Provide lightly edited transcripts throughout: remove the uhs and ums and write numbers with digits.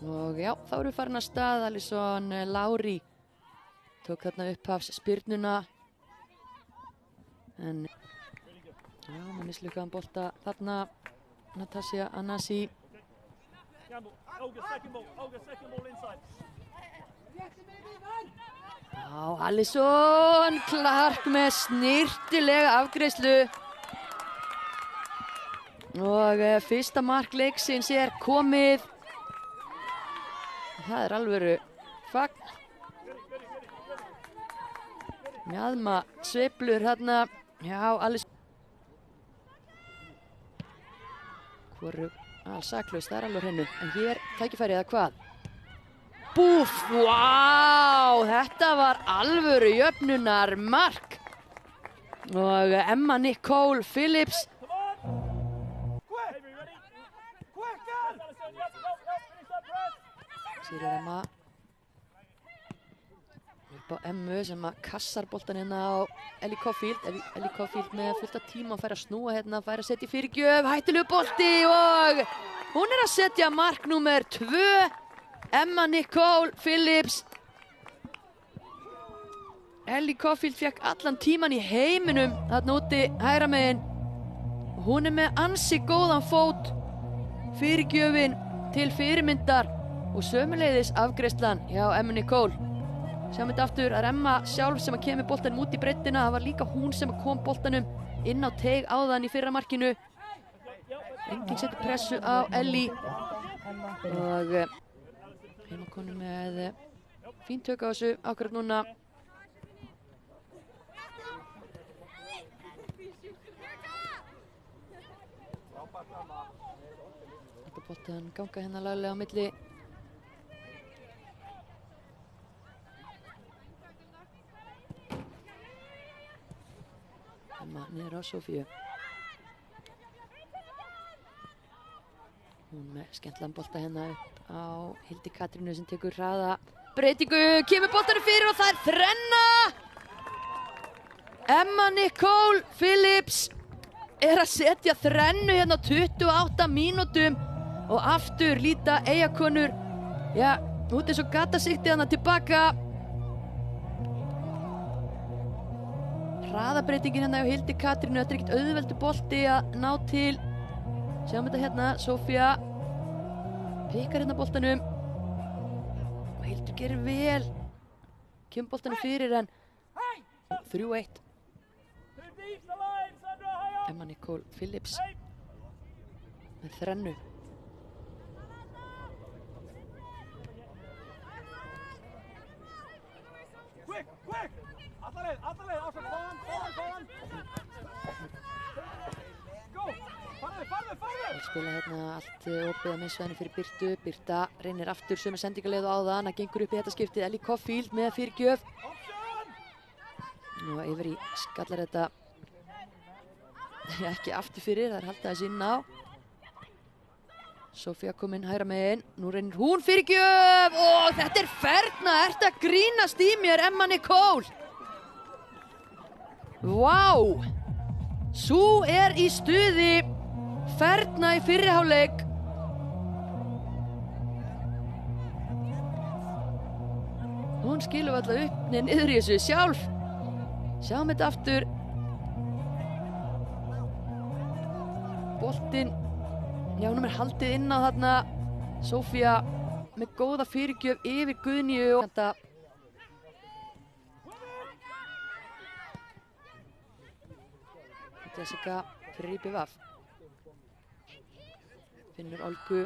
Og já, þá erum við farin að stað. Alisson Lári tók þarna upphafs spyrnuna. En já, með mislukkaðan bolta þarna. Natasja Anasi. Já, Alisson Clark með snyrtilega afgreiðslu. Og fyrsta mark leiksins komið. Það alvöru fagn. Mjaðma sveiflur hérna. Já, Alisson. Hvoru alls saklaus, það alveg hreinu. En hér tækifærið að hvað? Búff, vá, þetta var alvöru jöfnunar mark. Og Emma Nicole Phillips. Sýrur Emma. Upp á Emmu sem að kassar boltan hérna á Ellie Caulfield. Ellie Caulfield með fullt af tíma að færa að snúa hérna, færa að setja í fyrirgjöf, hættulegu bolti og hún að setja mark númer 2. Emma Nicole Phillips. Ellie Caulfield fekk allan tíman í heiminum þarna úti hægra megin. Hún með ansi góðan fót. Fyrirgjöfin til fyrirmyndar og sömuleiðis afgreiðslan hjá Emma Nicole. Sjáum þetta aftur, það Emma sjálf sem að kemur boltanum út í breiddina. Það var líka hún sem að kom boltanum inn á teig áðan í fyrra markinu. Enginn setur pressu á Ellie. Og heimakonu með fín tök á þessu akkurat núna. Þetta boltan ganga hérna laglega á milli. Emma niður á Sofíu. Hún með skemmtlan bolta hérna upp á Hildi Katrínu sem tekur hraða breytingu, kemur boltanum fyrir og það þrenna! Emma Nicole Phillips að setja þrennu hérna á 28 mínútum og aftur líta Eyjakonur, já, út eins og gatasigtið hérna tilbaka. Hraðabreytingin hérna á Hildi Katrínu, þetta ekkert auðveldur bolti að ná til. Sjáum þetta hérna, Sofía pikar hérna boltanum og Hildur gerir vel. Kemur boltanum fyrir en 3-1. Emma Nicole Phillips með þrennu. Spila hérna allt opið á miðsvæðinu fyrir Birtu. Birta reynir aftur sömu sendingaleið og áðan. Það gengur upp í þetta skiptið. Ellie Caulfield með fyrirgjöf. Og yfir í skallar þetta ekki aftur fyrir. Það haldið þessi inn á. Sofía kom inn hægra megin. Nú reynir hún fyrirgjöf. Og þetta ferna. Ertu að grínast í mér, Emma Nicole? Vá! Sú í stuði. Ferna í fyrri hálfleik. Hún skilur alltaf upp niður í þessu sjálf. Sjáum þetta aftur. Boltinn, já, hún haldið inn á þarna. Sofía með góða fyrirgjöf yfir Guðnýju og Jessica fyrir IPVF. Finnur Olgu.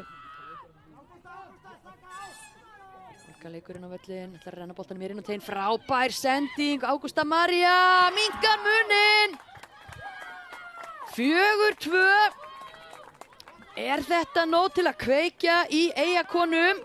Olga leikur inn á völlin, ætlar að renna boltanum inn á teginn. Frábær sending, Ágústa María minnkar muninn. 4-2. Þetta nóg til að kveikja í Eyjakonum?